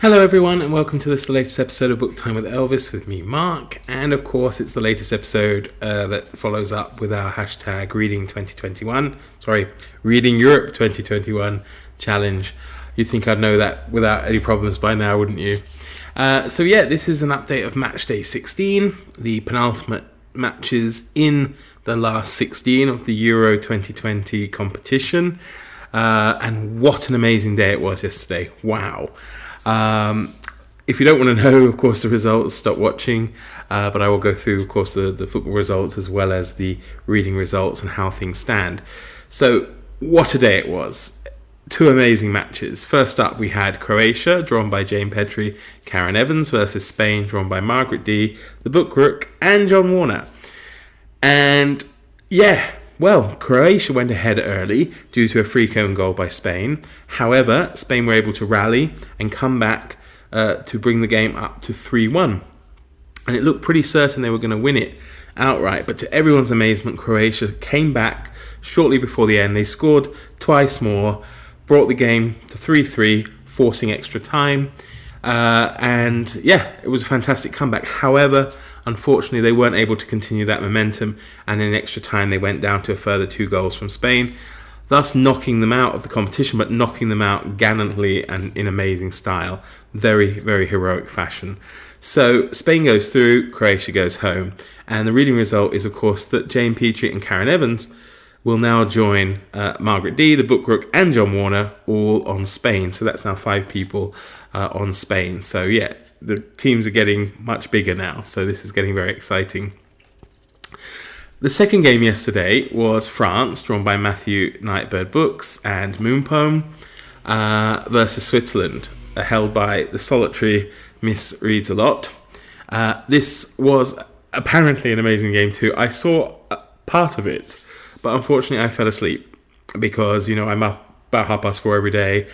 Hello everyone and welcome to the latest episode of Book Time with Elvis with me, Mark, and of course it's the latest episode that follows up with our hashtag Reading Europe 2021 challenge. You'd think I'd know that without any problems by now, wouldn't you? This is an update of match day 16, the penultimate matches in the last 16 of the Euro 2020 competition, and what an amazing day it was yesterday. Wow. If you don't want to know, of course, the results, stop watching. But I will go through, of course, the football results as well as the reading results and how things stand. So, what a day it was. Two amazing matches. First up, we had Croatia, drawn by Jane Petrie, Karen Evans, versus Spain, drawn by Margaret D, the book Rook, and John Warner. And, Croatia went ahead early due to a free-kick goal by Spain. However, Spain were able to rally and come back to bring the game up to 3-1. And it looked pretty certain they were going to win it outright. But to everyone's amazement, Croatia came back shortly before the end. They scored twice more, brought the game to 3-3, forcing extra time. It was a fantastic comeback. However, unfortunately, they weren't able to continue that momentum, and in extra time, they went down to a further 2 goals from Spain, thus knocking them out of the competition, but knocking them out gallantly and in amazing style. Very, very heroic fashion. So Spain goes through, Croatia goes home, and the reading result is, of course, that Jane Petrie and Karen Evans will now join Margaret D, the book Rook, and John Warner, all on Spain. So that's now 5 people on Spain. So the teams are getting much bigger now. So this is getting very exciting. The second game yesterday was France, drawn by Matthew Nightbird Books and Moonpome, versus Switzerland, held by the solitary Miss Reads a Lot. This was apparently an amazing game too. I saw part of it, but unfortunately I fell asleep because, I'm up about 4:30 every day,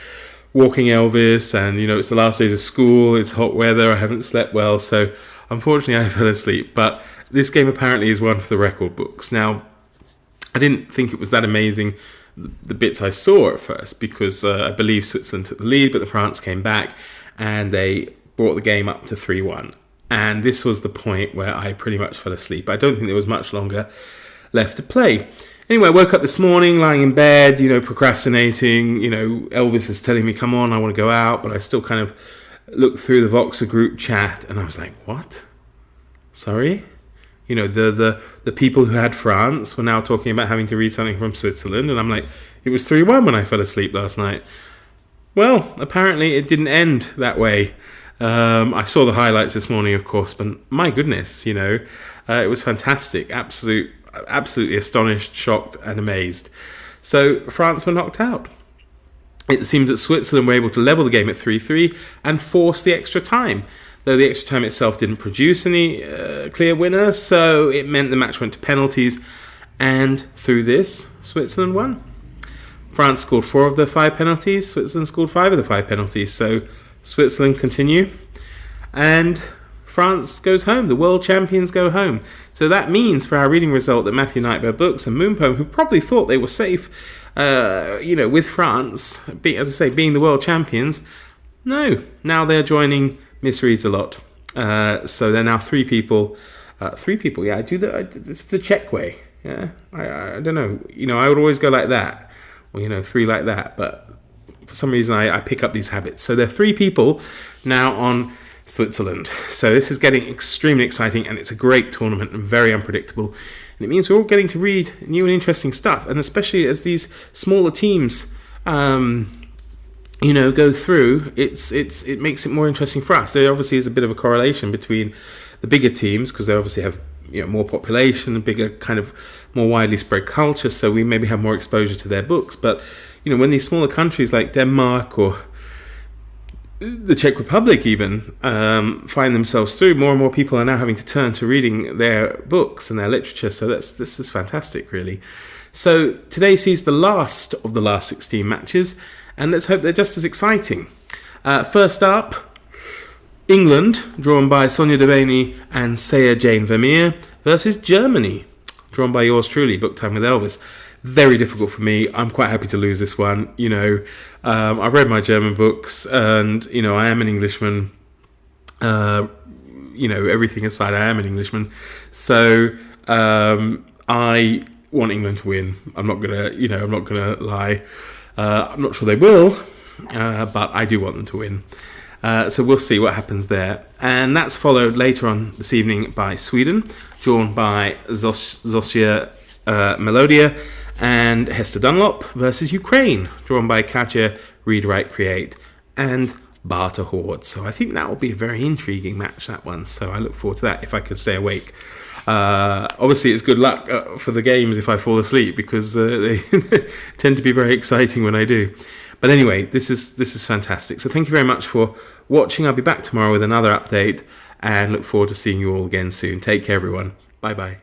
walking Elvis, and, it's the last days of school, it's hot weather, I haven't slept well, so unfortunately I fell asleep. But this game apparently is one for the record books. Now, I didn't think it was that amazing, the bits I saw at first, because I believe Switzerland took the lead, but the France came back, and they brought the game up to 3-1. And this was the point where I pretty much fell asleep. I don't think there was much longer left to play. Anyway, I woke up this morning, lying in bed, procrastinating. Elvis is telling me, come on, I want to go out. But I still kind of looked through the Voxer group chat, and I was like, what? Sorry? The people who had France were now talking about having to read something from Switzerland. And I'm like, it was 3-1 when I fell asleep last night. Well, apparently it didn't end that way. I saw the highlights this morning, of course, but my goodness, it was fantastic. Absolutely astonished, shocked, and amazed. So France were knocked out. It seems that Switzerland were able to level the game at 3-3 and force the extra time, though the extra time itself didn't produce any clear winner, so it meant the match went to penalties, and through this, Switzerland won. France scored 4 of the 5 penalties, Switzerland scored 5 of the 5 penalties, so Switzerland continue, and France goes home. The world champions go home. So that means for our reading result that Matthew Nightbird Books and Moonpome, who probably thought they were safe, with France, being the world champions, no. Now they're joining Miss Reads a Lot. So they're now 3 people. 3 people, yeah. It's the Czech way. Yeah, I don't know. I would always go like that, or 3 like that. But for some reason, I pick up these habits. So there are 3 people now on Switzerland. So this is getting extremely exciting, and it's a great tournament and very unpredictable. And it means we're all getting to read new and interesting stuff, and especially as these smaller teams, go through, it makes it more interesting for us. There obviously is a bit of a correlation between the bigger teams, because they obviously have more population, a bigger kind of more widely spread culture, so we maybe have more exposure to their books. But when these smaller countries like Denmark or the Czech Republic even find themselves through, more and more people are now having to turn to reading their books and their literature. So this is fantastic, really. So today sees the last of the last 16 matches, and let's hope they're just as exciting. First up, England, drawn by Sonia Devaney and Saya Jane Vermeer, versus Germany, drawn by yours truly, Book Time with Elvis. Very difficult for me. I'm quite happy to lose this one. I've read my German books, and I am an Englishman. Everything aside, I am an Englishman. So I want England to win. I'm not gonna lie. I'm not sure they will, but I do want them to win. So we'll see what happens there. And that's followed later on this evening by Sweden, drawn by Zosia Melodia and Hester Dunlop, versus Ukraine, drawn by Katja Read Write Create and Barter Horde. So I think that will be a very intriguing match, that one. So I look forward to that if I can stay awake. Obviously, it's good luck for the games if I fall asleep, because they tend to be very exciting when I do. But anyway, this is fantastic. So thank you very much for watching. I'll be back tomorrow with another update, and look forward to seeing you all again soon. Take care, everyone. Bye-bye.